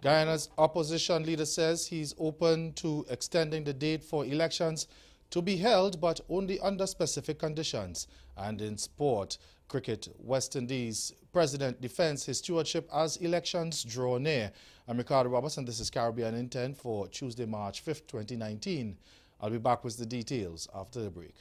Guyana's opposition leader says he's open to extending the date for elections to be held, but only under specific conditions. And in sport, cricket, West Indies president defends his stewardship as elections draw near. I'm Ricardo Roberts, and this is Caribbean Intent for Tuesday, March 5th, 2019. I'll be back with the details after the break.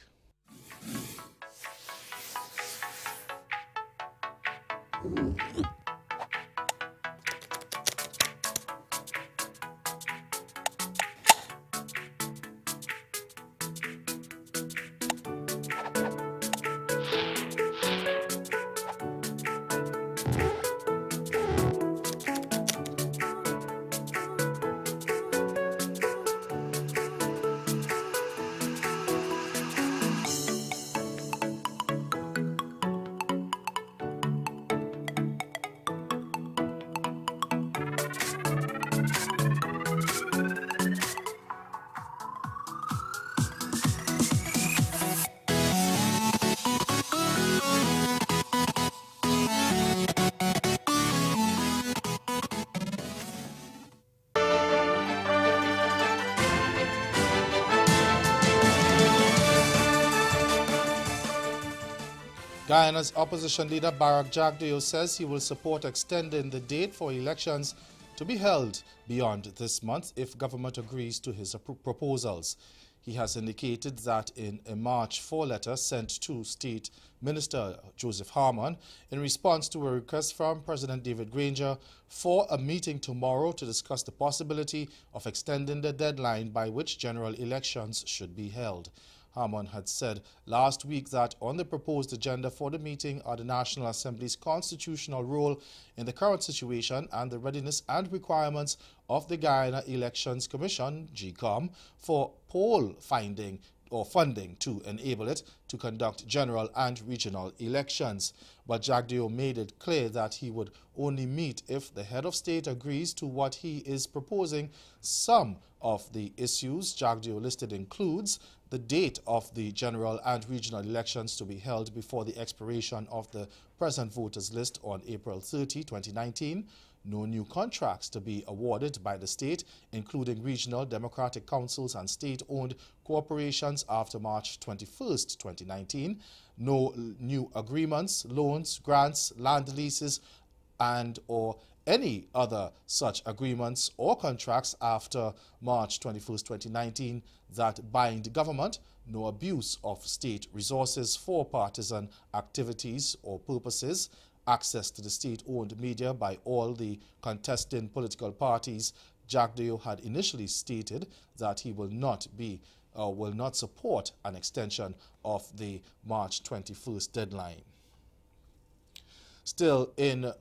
Guyana's opposition leader Barak Jagdeo says he will support extending the date for elections to be held beyond this month if government agrees to his proposals. He has indicated that in a March 4 letter sent to State Minister Joseph Harmon in response to a request from President David Granger for a meeting tomorrow to discuss the possibility of extending the deadline by which general elections should be held. Harmon had said last week that on the proposed agenda for the meeting are the National Assembly's constitutional role in the current situation and the readiness and requirements of the Guyana Elections Commission, GECOM, for poll funding to enable it to conduct general and regional elections. But Jagdeo made it clear that he would only meet if the head of state agrees to what he is proposing. Some of the issues Jagdeo listed includes the date of the general and regional elections to be held before the expiration of the present voters list on April 30, 2019, no new contracts to be awarded by the state, including regional democratic councils and state-owned corporations after March 21, 2019, no new agreements, loans, grants, land leases, and or any other such agreements or contracts after March 21, 2019 that bind government, no abuse of state resources for partisan activities or purposes, access to the state-owned media by all the contesting political parties. Jagdeo had initially stated that he will not support an extension of the March 21st deadline. Still in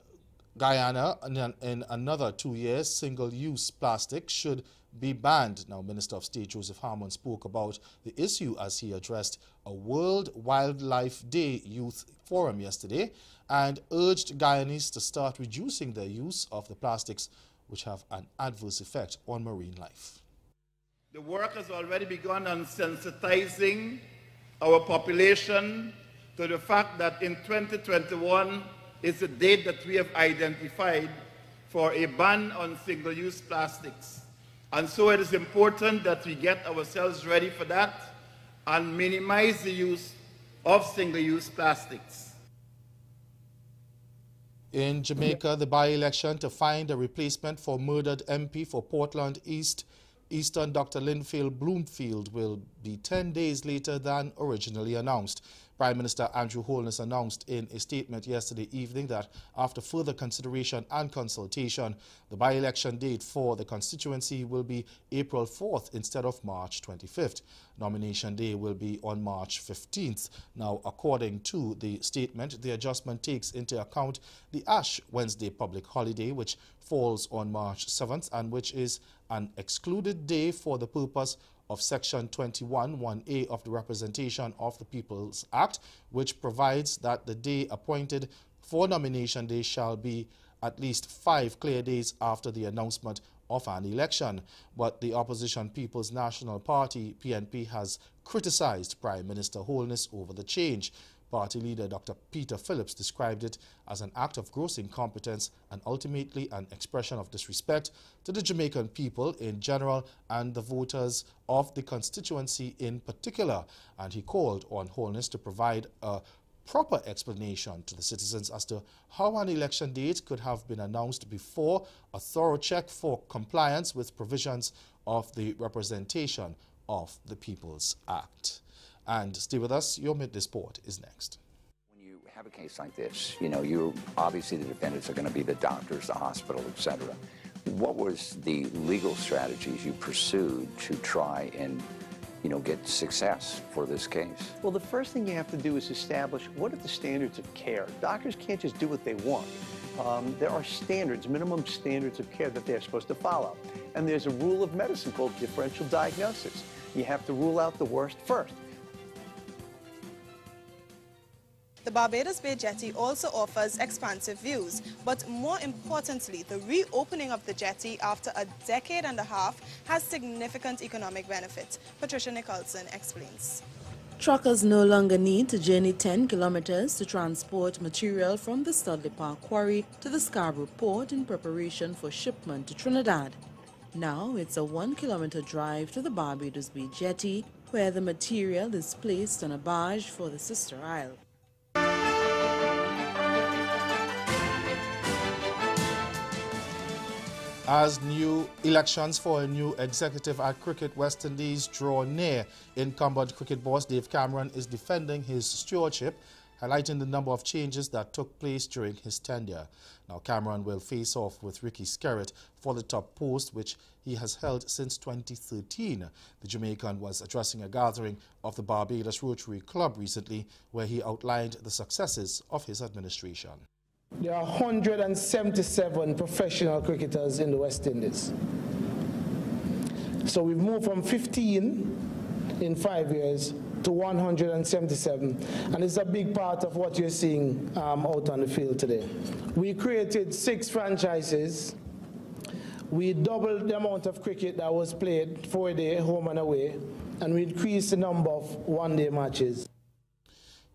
Guyana, in another 2 years, single-use plastic should be banned. Now, Minister of State Joseph Harmon spoke about the issue as he addressed a World Wildlife Day Youth Forum yesterday and urged Guyanese to start reducing their use of the plastics which have an adverse effect on marine life. The work has already begun on sensitizing our population to the fact that in 2021 is the date that we have identified for a ban on single-use plastics. And so it is important that we get ourselves ready for that and minimize the use of single-use plastics. In Jamaica, the by-election to find a replacement for murdered MP for Portland Eastern Dr. Linfield Bloomfield will be 10 days later than originally announced. Prime Minister Andrew Holness announced in a statement yesterday evening that after further consideration and consultation, the by-election date for the constituency will be April 4th instead of March 25th. Nomination day will be on March 15th. Now, according to the statement, the adjustment takes into account the Ash Wednesday public holiday, which falls on March 7th and which is an excluded day for the purpose of Section 21(1)(a) of the Representation of the People's Act, which provides that the day appointed for nomination day shall be at least 5 clear days after the announcement of an election. But the opposition People's National Party, PNP, has criticized Prime Minister Holness over the change. Party leader Dr. Peter Phillips described it as an act of gross incompetence and ultimately an expression of disrespect to the Jamaican people in general and the voters of the constituency in particular. And he called on Holness to provide a proper explanation to the citizens as to how an election date could have been announced before a thorough check for compliance with provisions of the Representation of the People's Act. And stay with us, your Midday Sport is next. When you have a case like this, you obviously the defendants are going to be the doctors, the hospital, etc. What was the legal strategies you pursued to try and get success for this case? Well, the first thing you have to do is establish what are the standards of care. Doctors can't just do what they want. There are standards, minimum standards of care that they're supposed to follow. And there's a rule of medicine called differential diagnosis. You have to rule out the worst first. The Barbados Bay Jetty also offers expansive views, but more importantly, the reopening of the jetty after a decade and a half has significant economic benefits. Patricia Nicholson explains. Truckers no longer need to journey 10 kilometers to transport material from the Studley Park quarry to the Scarborough port in preparation for shipment to Trinidad. Now it's a 1-kilometer drive to the Barbados Bay Jetty, where the material is placed on a barge for the sister isle. As new elections for a new executive at Cricket West Indies draw near, incumbent cricket boss Dave Cameron is defending his stewardship, highlighting the number of changes that took place during his tenure. Now Cameron will face off with Ricky Skerritt for the top post, which he has held since 2013. The Jamaican was addressing a gathering of the Barbados Rotary Club recently, where he outlined the successes of his administration. There are 177 professional cricketers in the West Indies. So we've moved from 15 in 5 years to 177. And it's a big part of what you're seeing out on the field today. We created 6 franchises. We doubled the amount of cricket that was played 4-day, home and away. And we increased the number of one-day matches.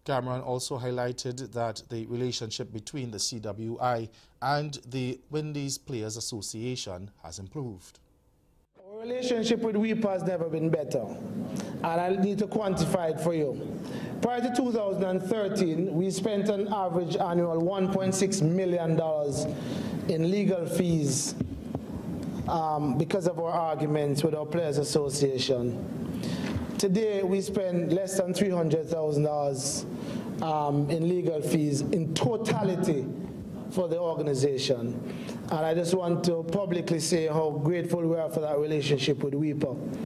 Cameron also highlighted that the relationship between the CWI and the Windies Players Association has improved. Our relationship with WIPA has never been better, and I need to quantify it for you. Prior to 2013, we spent an average annual $1.6 million in legal fees because of our arguments with our Players Association. Today, we spend less than $300,000 in legal fees in totality for the organization. And I just want to publicly say how grateful we are for that relationship with WIPA.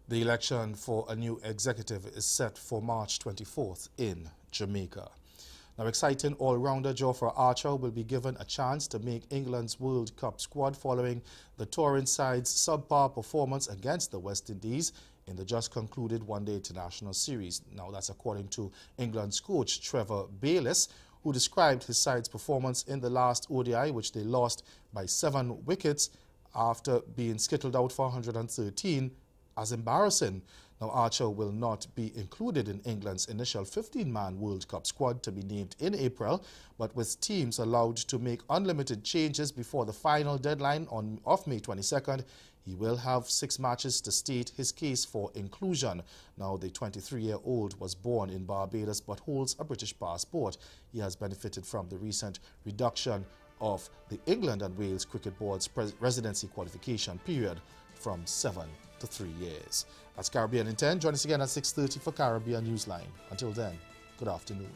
The election for a new executive is set for March 24th in Jamaica. Now, exciting all-rounder Jofra Archer will be given a chance to make England's World Cup squad following the touring side's subpar performance against the West Indies in the just-concluded one-day international series. Now, that's according to England's coach Trevor Bayliss, who described his side's performance in the last ODI, which they lost by 7 wickets after being skittled out for 113, as embarrassing. Now, Archer will not be included in England's initial 15-man World Cup squad to be named in April, but with teams allowed to make unlimited changes before the final deadline of May 22nd, he will have 6 matches to state his case for inclusion. Now, the 23-year-old was born in Barbados but holds a British passport. He has benefited from the recent reduction of the England and Wales Cricket Board's residency qualification period from 7 to 3 years. That's Caribbean in 10. Join us again at 6:30 for Caribbean Newsline. Until then, good afternoon.